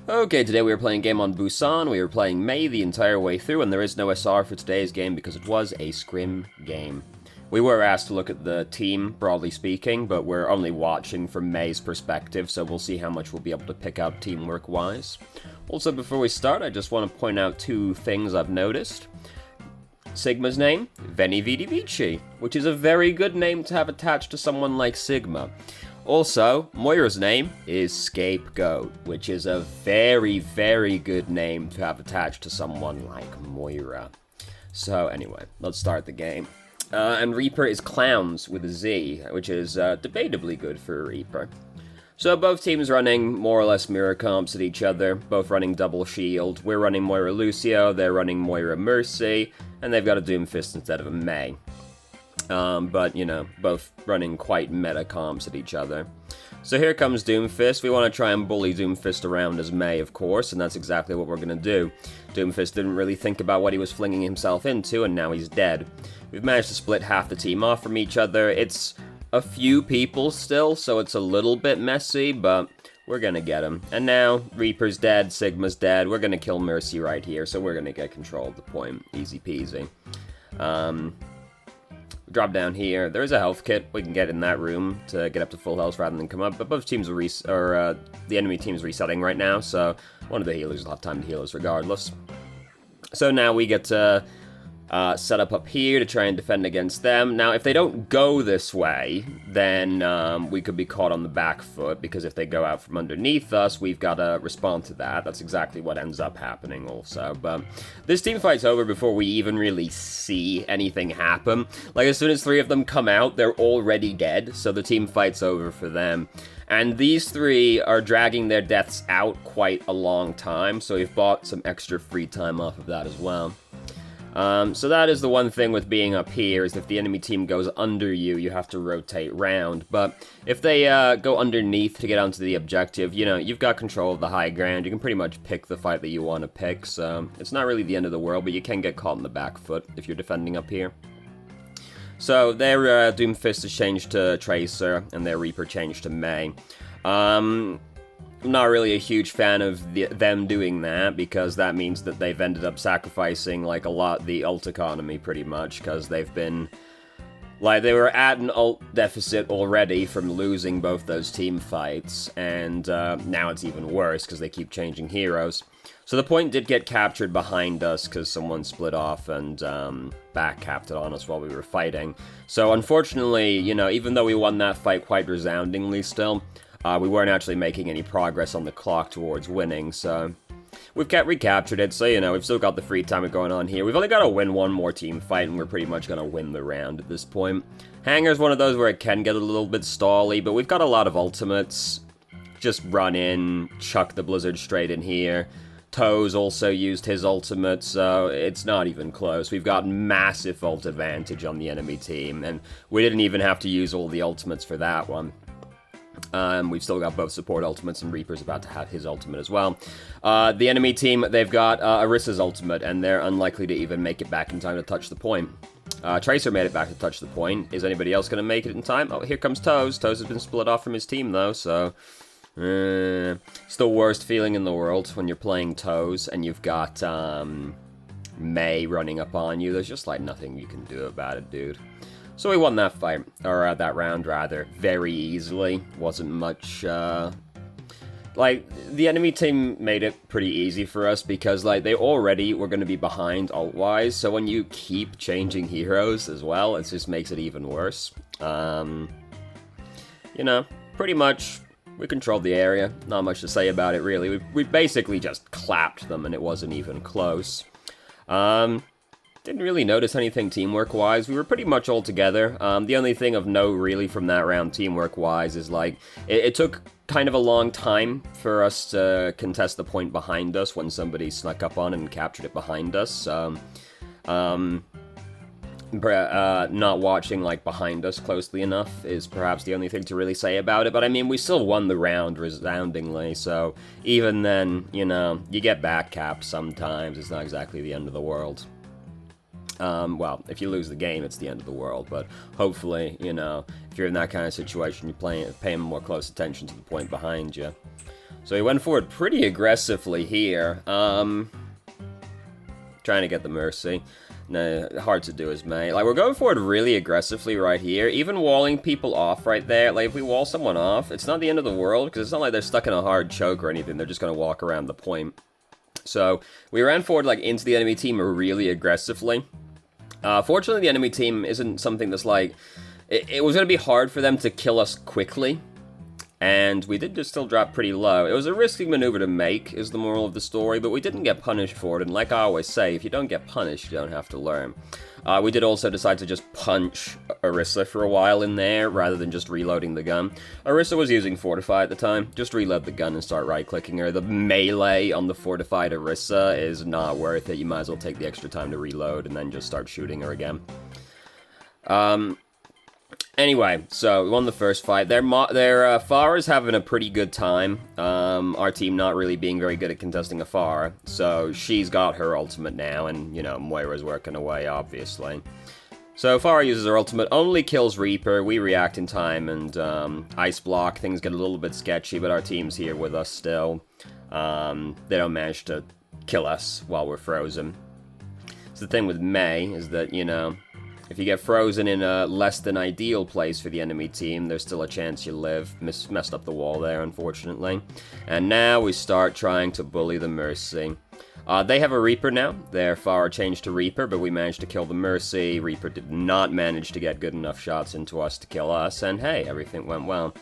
Okay, today we were playing a game on Busan. We were playing May the entire way through, and there is no SR for today's game because it was a scrim game. We were asked to look at the team, broadly speaking, but we're only watching from May's perspective, so we'll see how much we'll be able to pick out teamwork-wise. Also, before we start, I just want to point out two things I've noticed. Sigma's name, Veni Vidi Vici, which is a very good name to have attached to someone like Sigma. Also, Moira's name is Scapegoat, which is a very, very good name to have attached to someone like Moira. So anyway, let's start the game. And Reaper is Clowns with a Z, which is debatably good for a Reaper. So both teams running more or less mirror comps at each other, both running double shield. We're running Moira Lucio, they're running Moira Mercy, and they've got a Doomfist instead of a Mei. But, you know, both running quite meta comps at each other. So here comes Doomfist. We want to try and bully Doomfist around as Mei, of course, and that's exactly what we're going to do. Doomfist didn't really think about what he was flinging himself into, and now he's dead. We've managed to split half the team off from each other. It's a few people still, so it's a little bit messy, but we're going to get him. And now, Reaper's dead, Sigma's dead. We're going to kill Mercy right here, so we're going to get control of the point. Easy peasy. Drop down here. There is a health kit. We can get in that room to get up to full health rather than come up. But both teams are the enemy team's resetting right now, so one of the healers will have time to heal us regardless. So now we get to set up here to try and defend against them. Now, if they don't go this way, then we could be caught on the back foot, because if they go out from underneath us, we've got to respond to that. That's exactly what ends up happening also. But this team fight's over before we even really see anything happen. Like, as soon as three of them come out, they're already dead, so the team fight's over for them. And these three are dragging their deaths out quite a long time, so we've bought some extra free time off of that as well. So that is the one thing with being up here, is if the enemy team goes under you, you have to rotate round. But if they go underneath to get onto the objective, you know, you've got control of the high ground. You can pretty much pick the fight that you want to pick, so it's not really the end of the world, but you can get caught in the back foot if you're defending up here. So their Doomfist has changed to Tracer, and their Reaper changed to Mei. I'm not really a huge fan of them doing that, because that means that they've ended up sacrificing, like, the ult economy, pretty much, because they've been... Like, they were at an ult deficit already from losing both those team fights, and now it's even worse, because they keep changing heroes. So the point did get captured behind us, because someone split off and back-capped it on us while we were fighting. So unfortunately, you know, even though we won that fight quite resoundingly still... we weren't actually making any progress on the clock towards winning, so we've recaptured it, so, you know, we've still got the free time going on here. We've only got to win one more team fight, and we're pretty much going to win the round at this point. Hangar's one of those where it can get a little bit stally, but we've got a lot of ultimates. Just run in, chuck the Blizzard straight in here. Toes also used his ultimate, so it's not even close. We've got massive ult advantage on the enemy team, and we didn't even have to use all the ultimates for that one. We've still got both support ultimates, and Reaper's about to have his ultimate as well. The enemy team, they've got Arissa's ultimate, and they're unlikely to even make it back in time to touch the point. Tracer made it back to touch the point. Is anybody else going to make it in time? Oh, here comes Toes. Toes has been split off from his team, though, so... it's the worst feeling in the world when you're playing Toes, and you've got Mei running up on you. There's just, like, nothing you can do about it, dude. So we won that fight, or that round, rather, very easily. Wasn't much, like, the enemy team made it pretty easy for us, because, like, they already were going to be behind ult-wise, so when you keep changing heroes as well, it just makes it even worse. You know, pretty much, we controlled the area. Not much to say about it, really. We basically just clapped them, and it wasn't even close. Didn't really notice anything teamwork-wise. We were pretty much all together. The only thing of note, really, from that round teamwork-wise is, like, it took kind of a long time for us to contest the point behind us when somebody snuck up on it and captured it behind us. Not watching, like, behind us closely enough is perhaps the only thing to really say about it. But, I mean, we still won the round resoundingly, so even then, you know, you get back-capped sometimes. It's not exactly the end of the world. Well, if you lose the game, it's the end of the world, but hopefully, you know, if you're in that kind of situation, you're paying more close attention to the point behind you. So he went forward pretty aggressively here. Trying to get the Mercy. No, hard to do as May. Like, we're going forward really aggressively right here. Even walling people off right there. Like, if we wall someone off, it's not the end of the world, because it's not like they're stuck in a hard choke or anything. They're just going to walk around the point. So, we ran forward, like, into the enemy team really aggressively. Fortunately, the enemy team isn't something that's, like... It was going to be hard for them to kill us quickly. And we did just still drop pretty low. It was a risky maneuver to make, is the moral of the story, but we didn't get punished for it, and like I always say, if you don't get punished, you don't have to learn. We did also decide to just punch Orisa for a while in there, rather than just reloading the gun. Orisa was using Fortify at the time. Just reload the gun and start right-clicking her. The melee on the Fortified Orisa is not worth it. You might as well take the extra time to reload and then just start shooting her again. Anyway, so we won the first fight. Their Pharah's having a pretty good time. Our team not really being very good at contesting a Pharah. So she's got her ultimate now, and, you know, Moira's working away, obviously. So Pharah uses her ultimate, only kills Reaper. We react in time, and Ice Block. Things get a little bit sketchy, but our team's here with us still. They don't manage to kill us while we're frozen. So the thing with Mei is that, you know... If you get frozen in a less than ideal place for the enemy team, there's still a chance you live. Messed up the wall there, unfortunately. And now we start trying to bully the Mercy. They have a Reaper now. Their Pharah changed to Reaper, but we managed to kill the Mercy. Reaper did not manage to get good enough shots into us to kill us, and hey, everything went well.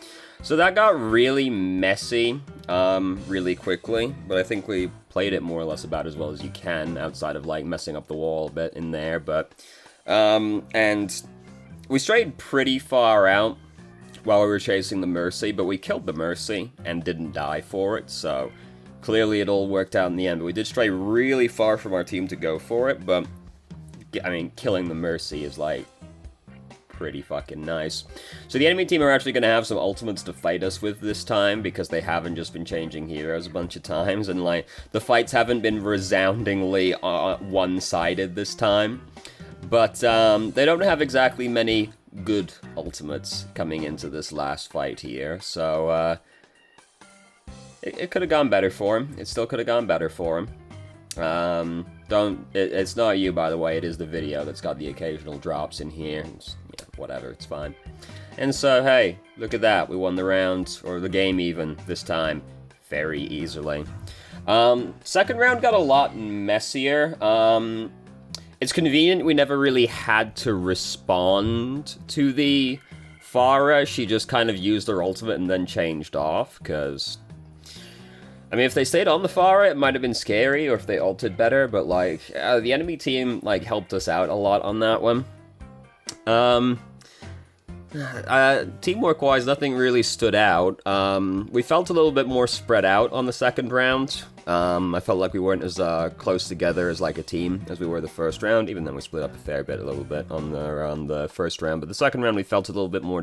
So that got really messy really quickly, but I think we played it more or less about as well as you can, outside of, like, messing up the wall a bit in there, but... and we strayed pretty far out while we were chasing the Mercy, but we killed the Mercy and didn't die for it, so clearly it all worked out in the end. But we did stray really far from our team to go for it, but, I mean, killing the Mercy is, like, pretty fucking nice. So the enemy team are actually going to have some ultimates to fight us with this time, because they haven't just been changing heroes a bunch of times, and, like, the fights haven't been resoundingly one-sided this time. But they don't have exactly many good ultimates coming into this last fight here, so it could have gone better for him. It still could have gone better for him. It's not you, by the way, it is the video that's got the occasional drops in here. Yeah, whatever, it's fine. And so, hey, look at that. We won the round, or the game even, this time, very easily. Second round got a lot messier. It's convenient we never really had to respond to the Pharah. She just kind of used her ultimate and then changed off, because... I mean, if they stayed on the Pharah, it might have been scary, or if they ulted better, but, like, the enemy team, like, helped us out a lot on that one. Teamwork-wise, nothing really stood out. We felt a little bit more spread out on the second round. I felt like we weren't as close together as, like, a team as we were the first round, even though we split up a little bit on the first round. But the second round, we felt a little bit more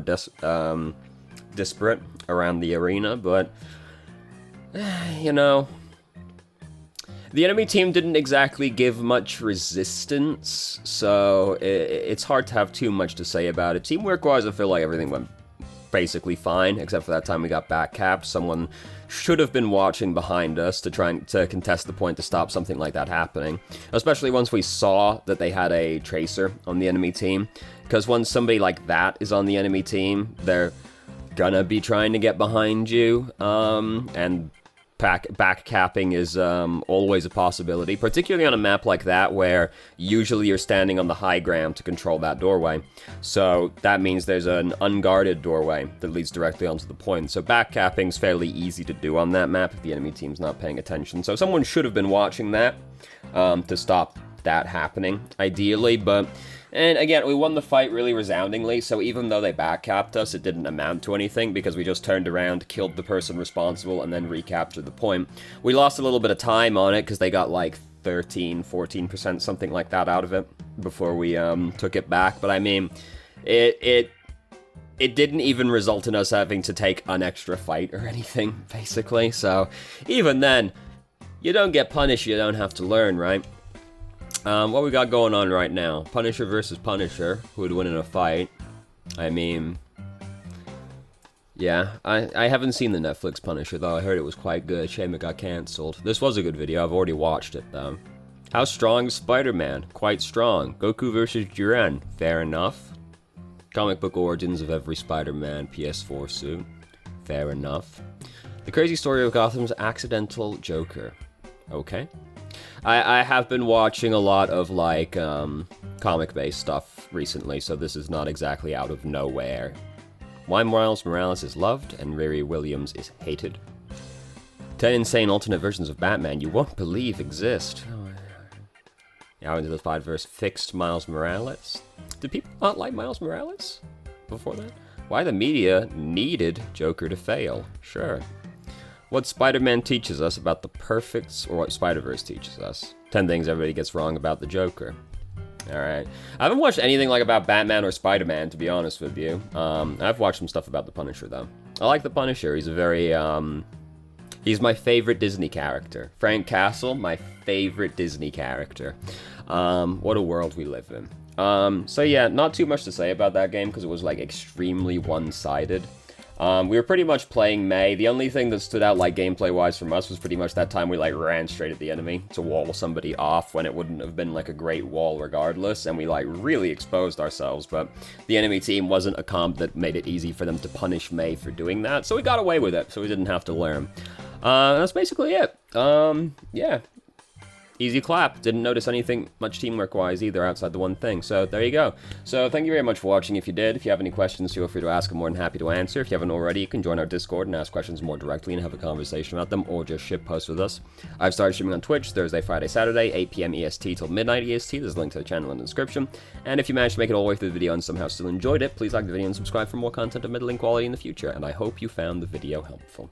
disparate around the arena, but, you know... The enemy team didn't exactly give much resistance, so it's hard to have too much to say about it. Teamwork-wise, I feel like everything went basically fine, except for that time we got back-capped. Someone should have been watching behind us to try to contest the point to stop something like that happening. Especially once we saw that they had a Tracer on the enemy team. Because once somebody like that is on the enemy team, they're gonna be trying to get behind you, and... back-capping is always a possibility, particularly on a map like that where usually you're standing on the high ground to control that doorway. So that means there's an unguarded doorway that leads directly onto the point. So back-capping's fairly easy to do on that map if the enemy team's not paying attention. So someone should have been watching that to stop that happening, ideally, but... And again, we won the fight really resoundingly, so even though they backcapped us, it didn't amount to anything, because we just turned around, killed the person responsible, and then recaptured the point. We lost a little bit of time on it, because they got like 13, 14%, something like that out of it, before we took it back. But I mean, it didn't even result in us having to take an extra fight or anything, basically. So, even then, you don't get punished, you don't have to learn, right? What we got going on right now? Punisher versus Punisher. Who would win in a fight? I mean... Yeah, I haven't seen the Netflix Punisher, though. I heard it was quite good. Shame it got cancelled. This was a good video. I've already watched it, though. How strong is Spider-Man? Quite strong. Goku versus Jiren. Fair enough. Comic book origins of every Spider-Man PS4 suit. Fair enough. The crazy story of Gotham's accidental Joker. Okay. I have been watching a lot of, like, comic-based stuff recently, so this is not exactly out of nowhere. Why Miles Morales is loved and Riri Williams is hated. 10 insane alternate versions of Batman you won't believe exist. Now into the Spider-Verse fixed Miles Morales. Did people not like Miles Morales before that? Why the media needed Joker to fail. Sure. What Spider-Man teaches us about the perfect, or what Spider-Verse teaches us. 10 things everybody gets wrong about the Joker. Alright. I haven't watched anything like about Batman or Spider-Man, to be honest with you. I've watched some stuff about the Punisher, though. I like the Punisher. He's a very, he's my favorite Disney character. Frank Castle, my favorite Disney character. What a world we live in. So yeah, not too much to say about that game, because it was, like, extremely one-sided. We were pretty much playing May. The only thing that stood out, like, gameplay-wise from us was pretty much that time we, like, ran straight at the enemy to wall somebody off when it wouldn't have been, like, a great wall regardless, and we, like, really exposed ourselves, but the enemy team wasn't a comp that made it easy for them to punish May for doing that, so we got away with it, so we didn't have to learn. That's basically it. Yeah. Easy clap. Didn't notice anything much teamwork-wise either outside the one thing. So there you go. So thank you very much for watching. If you did, if you have any questions, feel free to ask. I'm more than happy to answer. If you haven't already, you can join our Discord and ask questions more directly and have a conversation about them, or just shitpost with us. I've started streaming on Twitch Thursday, Friday, Saturday, 8 p.m. EST till midnight EST. There's a link to the channel in the description. And if you managed to make it all the way through the video and somehow still enjoyed it, please like the video and subscribe for more content of middling quality in the future. And I hope you found the video helpful.